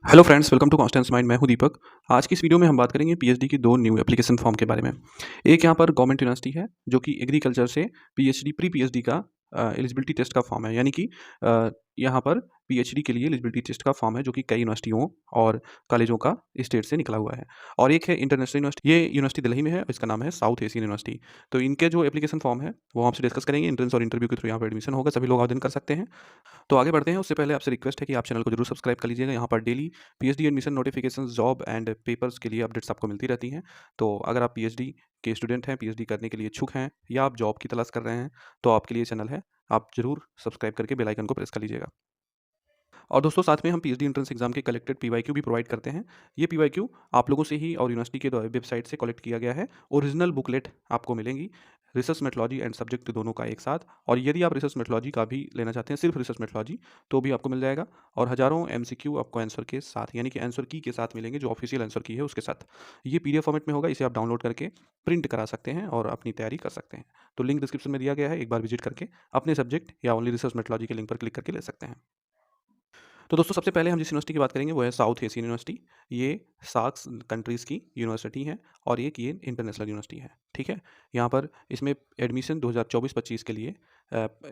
Hello friends, welcome to constant mind. मैं हूं दीपक। आज की इस वीडियो में हम बात करेंगे पीएचडी की दो न्यू एप्लीकेशन फॉर्म के बारे में। एक यहाँ पर गवर्नमेंट यूनिवर्सिटी है जो कि एग्रीकल्चर से पीएचडी प्री पीएचडी का एलिजिबिलिटी टेस्ट का फॉर्म है, यानी कि यहाँ पर पीएचडी के लिए एलिजिबिलिटी टेस्ट का फॉर्म है जो कि कई यूनिवर्सिटियों और कॉलेजों का स्टेट से निकला हुआ है। और एक है इंटरनेशनल यूनिवर्सिटी, ये यूनिवर्सिटी दिल्ली में है, इसका नाम है साउथ एशियन यूनिवर्सिटी। तो इनके जो एप्लीकेशन फॉर्म है वो हमसे डिस्कस करेंगे। एंट्रेंस और इंटरव्यू के थ्रू यहाँ पर एडमिशन होगा, सभी लोग आवेदन कर सकते हैं। तो आगे बढ़ते हैं, उससे पहले आपसे रिक्वेस्ट है कि आप चैनल को जरूर सब्सक्राइब कर लीजिएगा। यहाँ पर daily PhD admission notification, job and papers के लिए अपडेट्स आपको मिलती रहती हैं। तो अगर आप पीएचडी के स्टूडेंट हैं, पीएचडी करने के लिए इच्छुक हैं या आप जॉब की तलाश कर रहे हैं तो आपके लिए चैनल है। आप जरूर सब्सक्राइब करके बेल आइकन को प्रेस कर लीजिएगा। और दोस्तों, साथ में हम पीएचडी एंट्रेंस एग्जाम के कलेक्टेड पीवाईक्यू भी प्रोवाइड करते हैं। ये पीवाईक्यू आप लोगों से ही और यूनिवर्सिटी के वेबसाइट से कलेक्ट किया गया है। ओरिजिनल बुकलेट आपको मिलेंगी, रिसर्च मेथोलॉजी एंड सब्जेक्ट दोनों का एक साथ। और यदि आप रिसर्च मेथोलॉजी का भी लेना चाहते हैं, सिर्फ रिसर्च मेथोलॉजी, तो भी आपको मिल जाएगा। और हज़ारों एमसीक्यू आपको आंसर के साथ, यानी कि आंसर की के साथ मिलेंगे, जो ऑफिशियल आंसर की है उसके साथ। ये पीडीएफ फॉर्मेट में होगा, इसे आप डाउनलोड करके प्रिंट करा सकते हैं और अपनी तैयारी कर सकते हैं। तो लिंक डिस्क्रिप्शन में दिया गया है, एक बार विजिट करके अपने सब्जेक्ट या ओनली रिसर्च मेथोलॉजी के लिंक पर क्लिक करके ले सकते हैं। तो दोस्तों, सबसे पहले हम जिस यूनिवर्सिटी की बात करेंगे वो है साउथ एशियन यूनिवर्सिटी। ये सार्क्स कंट्रीज़ की यूनिवर्सिटी है और एक ये इंटरनेशनल यूनिवर्सिटी है। ठीक है, यहाँ पर इसमें एडमिशन 2024-25 के लिए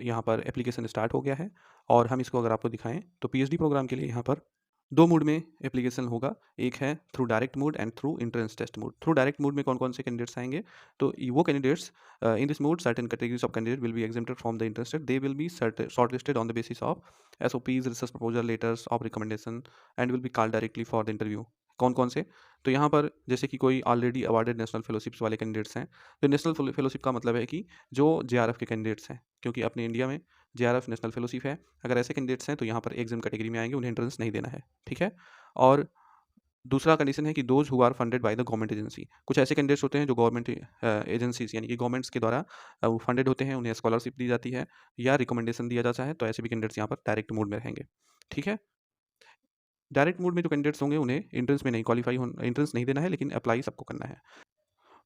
यहाँ पर एप्लीकेशन स्टार्ट हो गया है। और हम इसको अगर आपको दिखाएं तो पीएचडी प्रोग्राम के लिए यहाँ पर दो मोड में एप्लीकेशन होगा। एक है through direct mode and through entrance test mode. Through direct mode में कौन कौन से कैंडिडेट्स आएंगे, तो वो candidates in this mode certain categories of candidate will be exempted from the interest, they will be shortlisted on the basis of SOPs, research proposal, letters of recommendation and will be called directly for the interview. कौन कौन से, तो यहाँ पर जैसे कि कोई already awarded national fellowships वाले कैंडिडेट्स हैं। तो नेशनल फेलोशिप का मतलब है कि जो जेआरएफ के कैंडिडेट्स हैं, क्योंकि अपने इंडिया में जेआरएफ नेशनल फेलोशिप है। अगर ऐसे कैंडिडेट्स हैं तो यहाँ पर एग्जाम कैटेगरी में आएंगे, उन्हें एंट्रेंस नहीं देना है। ठीक है। और दूसरा कंडीशन है कि those who are funded by the government agency. कुछ ऐसे कैंडिडेट्स होते हैं जो गवर्नमेंट एजेंसीज, यानी कि गवर्नमेंट्स के द्वारा वो फंडेड होते हैं, उन्हें स्कॉलरशिप दी जाती है या रिकमेंडेशन दिया जाता है। तो ऐसे भी कैंडिडेट्स यहाँ पर डायरेक्ट मोड में रहेंगे। ठीक है। डायरेक्ट मोड में जो कैंडिडेट्स होंगे उन्हें एंट्रेंस में नहीं क्वालिफाई हो, एंट्रेंस नहीं देना है, लेकिन अप्लाई सबको करना है।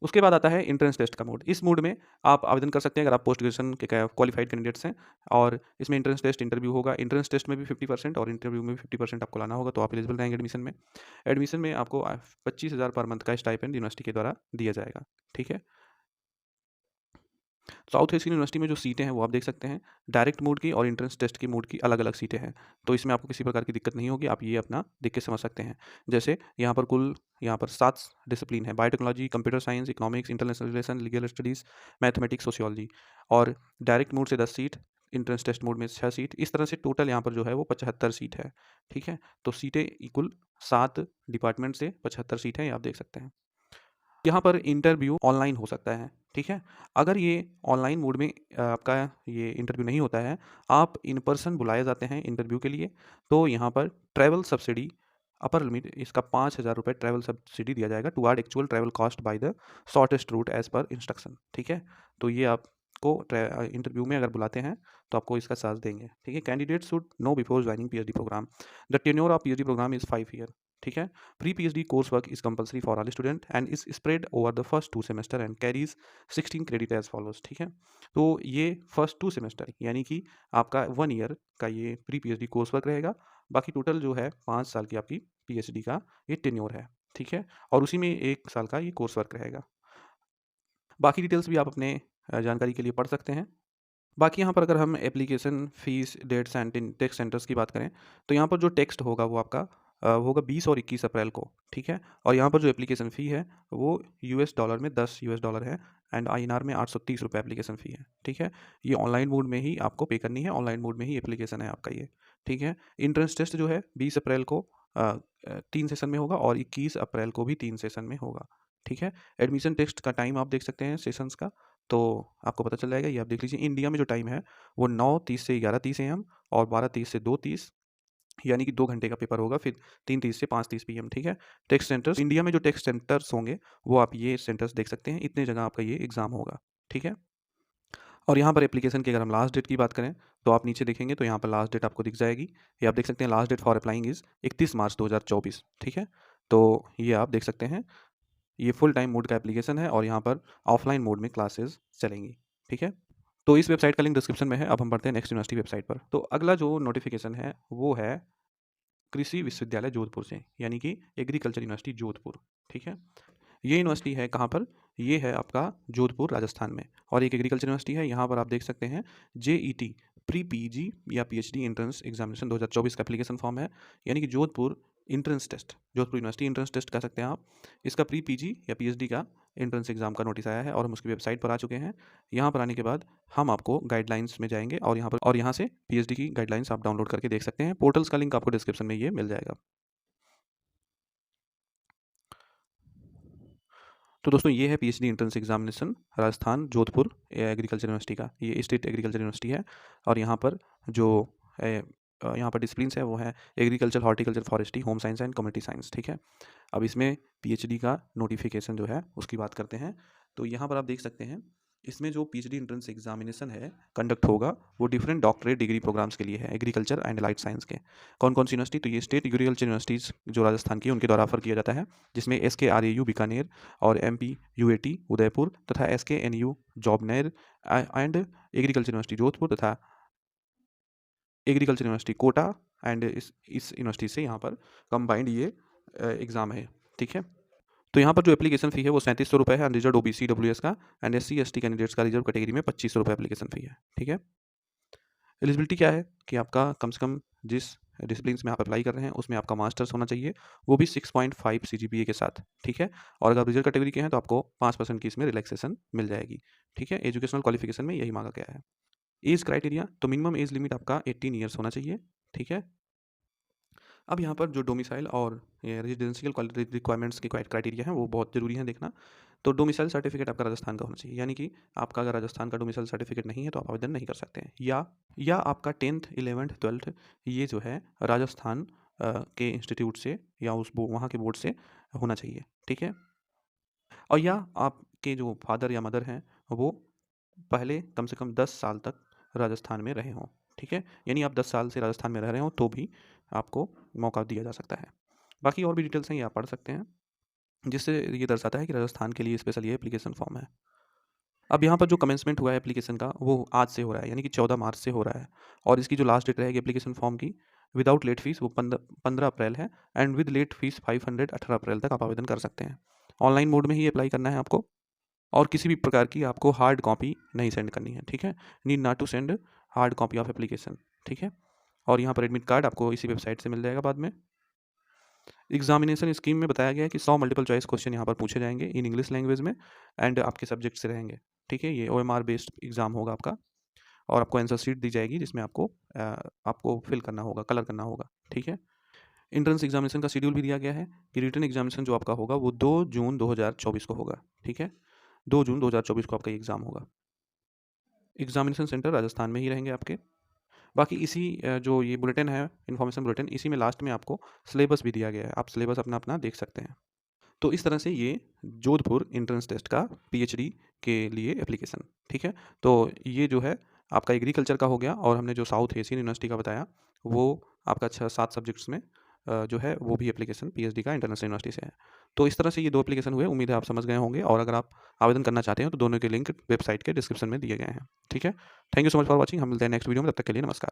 उसके बाद आता है एंट्रेंस टेस्ट का मोड। इस मोड में आप आवेदन कर सकते हैं अगर आप पोस्ट ग्रेजुएशन के क्वालिफाइड कैंडिडेट्स हैं। और इसमें एंट्रेंस टेस्ट, इंटरव्यू होगा। एंट्रेंस टेस्ट में भी 50% और इंटरव्यू में भी 50% आपको लाना होगा, तो आप एलिजिबल रहेंगे एडमिशन में। एडमिशन में आपको 25,000 पर मंथ का स्टाइपेंड यूनिवर्सिटी के द्वारा दिया जाएगा। ठीक है। साउथ एशियन यूनिवर्सिटी में जो सीटें हैं वो आप देख सकते हैं, डायरेक्ट मोड की और एंट्रेंस टेस्ट की मोड की अलग अलग सीटें हैं। तो इसमें आपको किसी प्रकार की दिक्कत नहीं होगी, आप ये अपना देख के समझ सकते हैं। जैसे यहाँ पर कुल यहाँ पर 7 डिसिप्लिन है: biotechnology, computer science, economics, international relation, legal studies, mathematics, sociology. और डायरेक्ट मोड से 10 सीट, एंट्रेंस टेस्ट मोड में 6 सीट, इस तरह से टोटल यहाँ पर जो है वो 75 सीट है। ठीक है। तो सीटें कुल 7 डिपार्टमेंट से 75 सीट हैं, ये आप देख सकते हैं। यहाँ पर इंटरव्यू ऑनलाइन हो सकता है। ठीक है। अगर ये ऑनलाइन मोड में आपका ये इंटरव्यू नहीं होता है, आप इन पर्सन बुलाए जाते हैं इंटरव्यू के लिए, तो यहाँ पर ट्रैवल सब्सिडी अपर लिमिट इसका 5,000 रुपये ट्रैवल सब्सिडी दिया जाएगा toward actual travel cost by the shortest route as per instruction. ठीक है। तो ये आपको इंटरव्यू में अगर बुलाते हैं तो आपको इसका चार्ज देंगे। ठीक है। Candidate should know before joining PhD programme. The tenure of PhD programme is 5 year. ठीक है। Pre PhD course work is compulsory for all student and is spread over the first 2 semester and carries 16 credit as follows. ठीक है। तो ये first 2 semester यानी कि आपका 1 year का ये प्री पीएचडी कोर्स वर्क रहेगा। बाकी टोटल जो है 5 साल की आपकी पीएचडी का ये टेन्योर है। ठीक है। और उसी में 1 साल का ये कोर्स वर्क रहेगा। बाकी डिटेल्स भी आप अपने जानकारी के लिए पढ़ सकते हैं। बाकी यहाँ पर अगर हम application fees, dates and text centres की बात करें, तो यहाँ पर जो टेक्स्ट होगा वो आपका वो होगा 20 और 21 अप्रैल को। ठीक है। और यहाँ पर जो एप्लीकेशन फ़ी है वो यूएस डॉलर में $10 है एंड आईएनआर में 830 रुपये एप्लीकेशन फ़ी है। ठीक है। ये ऑनलाइन मोड में ही आपको पे करनी है, ऑनलाइन मोड में ही एप्लीकेशन है आपका ये। ठीक है। एंट्रेंस टेस्ट जो है 20 अप्रैल को 3 सेशन में होगा और 21 अप्रैल को भी 3 सेशन में होगा। ठीक है। एडमिशन टेस्ट का टाइम आप देख सकते हैं सेशंस का, तो आपको पता चल जाएगा। ये आप देख लीजिए, इंडिया में जो टाइम है वो 9:30 से 11:30 AM और 12:30 से 2:30, यानी कि 2 घंटे का पेपर होगा। फिर 3:30 से 5:30 PM। ठीक है। टेस्ट सेंटर्स इंडिया में जो टेस्ट सेंटर्स होंगे वो आप ये सेंटर्स देख सकते हैं, इतने जगह आपका ये एग्ज़ाम होगा। ठीक है। और यहाँ पर एप्लीकेशन की अगर हम लास्ट डेट की बात करें तो आप नीचे देखेंगे तो यहाँ पर लास्ट डेट आपको दिख जाएगी। ये आप देख सकते हैं, last date for applying is 31 March 2024। ठीक है। तो ये आप देख सकते हैं, ये फुल टाइम मोड का एप्लीकेशन है और यहाँ पर ऑफलाइन मोड में क्लासेस चलेंगी। ठीक है। तो इस वेबसाइट का लिंक डिस्क्रिप्शन में है। अब हम बढ़ते हैं नेक्स्ट यूनिवर्सिटी वेबसाइट पर। तो अगला जो नोटिफिकेशन है वो है कृषि विश्वविद्यालय जोधपुर से, यानी कि एग्रीकल्चर यूनिवर्सिटी जोधपुर। ठीक है, ये यूनिवर्सिटी है कहाँ पर? ये है आपका जोधपुर राजस्थान में, और एक एग्रीकल्चर यूनिवर्सिटी है। यहाँ पर आप देख सकते हैं JET प्री पीजी या PhD एंट्रेंस एग्जामिनेशन 2024 का एप्लीकेशन फॉर्म है, यानी कि Jodhpur entrance test, Jodhpur university entrance test कह सकते हैं आप। इसका प्री पीजी या PhD का एंट्रेंस एग्जाम का नोटिस आया है और हम उसकी वेबसाइट पर आ चुके हैं। यहाँ पर आने के बाद हम आपको गाइडलाइंस में जाएंगे और यहाँ से PhD की गाइडलाइंस आप डाउनलोड करके देख सकते हैं। पोर्टल्स का लिंक आपको डिस्क्रिप्शन में ये मिल जाएगा। तो दोस्तों ये है PhD entrance examination Rajasthan Jodhpur agriculture university का, ये स्टेट एग्रीकल्चर यूनिवर्सिटी है। और यहाँ पर जो यहाँ पर डिसिप्लिन्स है वो है agriculture, horticulture, forestry, home science and community science. ठीक है, अब इसमें PhD का नोटिफिकेशन जो है उसकी बात करते हैं। तो यहाँ पर आप देख सकते हैं इसमें जो PhD एंट्रेंस एग्जामिनेशन है कंडक्ट होगा वो डिफरेंट डॉक्टरेट डिग्री प्रोग्राम्स के लिए है, एग्रीकल्चर एंड लाइफ साइंस के। कौन कौन सी यूनिवर्सिटी? तो ये स्टेट एग्रीकल्चर यूनिवर्सिटीज़ जो राजस्थान की है उनके द्वारा ऑफर किया जाता है, जिसमें SKRAU बीकानेर और MPUAT उदयपुर तथा SKNU Jobner and agriculture university Jodhpur तथा एग्रीकल्चर यूनिवर्सिटी कोटा एंड इस यूनिवर्सिटी से यहाँ पर कंबाइंड ये एग्ज़ाम है। ठीक है, तो यहाँ पर जो एप्लीकेशन फ़ी है वो 3700 रुपये है अनरिजर्व OBC WS का, एंड SC ST कैंडिडेट्स का रिजर्व कैटेगरी में 2500 रुपये एप्लीकेशन फ़ी है। ठीक है, एलिजिबिलिटी क्या है कि आपका कम से कम जिस डिसिप्लिन में आप अप्लाई कर रहे हैं उसमें आपका मास्टर्स होना चाहिए, वो भी 6.5 CGPA के साथ। ठीक है, और अगर आप रिजर्व कैटेगरी के हैं तो आपको 5% की इसमें रिलैक्सेशन मिल जाएगी। ठीक है, एजुकेशनल क्वालिफिकेशन में यही मांगा गया है। एज क्राइटेरिया, तो मिनिमम एज लिमिट आपका 18 ईयर्स होना चाहिए। ठीक है, अब यहाँ पर जो डोमिसाइल और रेजिडेंशियल रिक्वायरमेंट्स के क्राइटेरिया हैं वो बहुत ज़रूरी हैं देखना। तो डोमिसाइल सर्टिफिकेट आपका राजस्थान का होना चाहिए, यानी कि आपका अगर राजस्थान का डोमिसाइल सर्टिफिकेट नहीं है तो आप आवेदन नहीं कर सकते हैं। या आपका 10th 11th 12th ये जो है राजस्थान के इंस्टीट्यूट से या वहाँ के बोर्ड से होना चाहिए। ठीक है, और या आपके जो फादर या मदर हैं वो पहले कम से कम 10 साल तक राजस्थान में रहे हों। ठीक है, यानी आप 10 साल से राजस्थान में रह रहे हों तो भी आपको मौका दिया जा सकता है। बाकी और भी डिटेल्स हैं ये आप पढ़ सकते हैं, जिससे ये दर्शाता है कि राजस्थान के लिए स्पेशल ये एप्लीकेशन फॉर्म है। अब यहाँ पर जो कमेंसमेंट हुआ है एप्लीकेशन का वो आज से हो रहा है, यानी कि 14 मार्च से हो रहा है, और इसकी जो लास्ट डेट रहेगी एप्लीकेशन फॉर्म की विदाउट लेट फीस वो 15 अप्रैल है, एंड विद लेट फीस 500 18 अप्रैल तक आप आवेदन कर सकते हैं। ऑनलाइन मोड में ही अप्लाई करना है आपको, और किसी भी प्रकार की आपको हार्ड कॉपी नहीं सेंड करनी है। ठीक है, need not to send hard copy of application. ठीक है, और यहाँ पर एडमिट कार्ड आपको इसी वेबसाइट से मिल जाएगा बाद में। एग्जामिनेशन स्कीम में बताया गया है कि 100 मल्टीपल चॉइस क्वेश्चन यहाँ पर पूछे जाएंगे इन इंग्लिश लैंग्वेज में, एंड आपके सब्जेक्ट से रहेंगे। ठीक है, ये OMR बेस्ड एग्जाम होगा आपका, और आपको आंसर शीट दी जाएगी जिसमें आपको फिल करना होगा, कलर करना होगा। ठीक है, एंट्रेंस एग्जामिनेशन का शेड्यूल भी दिया गया है कि रिटन एग्जामिनेशन जो आपका होगा वो 2 जून 2024 को होगा। ठीक है, 2 जून 2024 को आपका एग्ज़ाम होगा। एग्जामिनेशन सेंटर राजस्थान में ही रहेंगे आपके। बाकी इसी जो ये बुलेटिन है, इन्फॉर्मेशन बुलेटिन, इसी में लास्ट में आपको सिलेबस भी दिया गया है, आप सिलेबस अपना अपना देख सकते हैं। तो इस तरह से ये जोधपुर एंट्रेंस टेस्ट का PhD के लिए एप्लीकेशन। ठीक है, तो ये जो है आपका एग्रीकल्चर का हो गया, और हमने जो साउथ एशियन यूनिवर्सिटी का बताया वो आपका 6-7 सब्जेक्ट्स में जो है वो भी एप्लीकेशन PhD का इंटरनेशनल यूनिवर्सिटी से है। तो इस तरह से ये 2 एप्लीकेशन हुए, उम्मीद है आप समझ गए होंगे, और अगर आप आवेदन करना चाहते हैं तो दोनों के लिंक वेबसाइट के डिस्क्रिप्शन में दिए गए हैं। ठीक है, thank you so much for watching, हम मिलते हैं नेक्स्ट वीडियो में, तब तक के लिए नमस्कार।